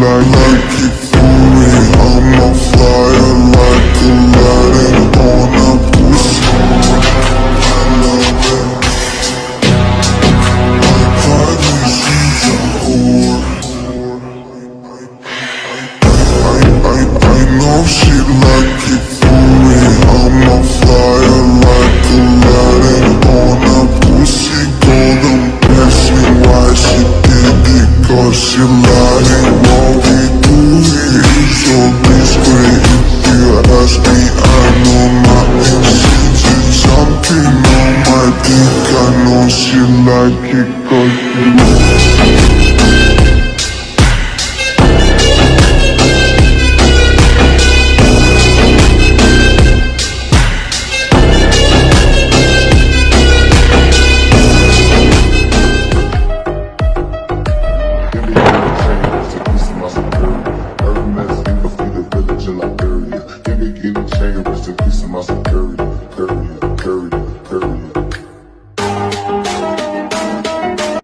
like it for me. I'm a flyer like Aladdin on a pussy. I love it. My body, she's a whore. I know she like it for me. I'm a flyer like Aladdin on a pussy. Golden blessing, why she did it? Cause she lying. What we do is so discreet. If you ask me, I know nothing. She's something on my dick. I know she like it cause she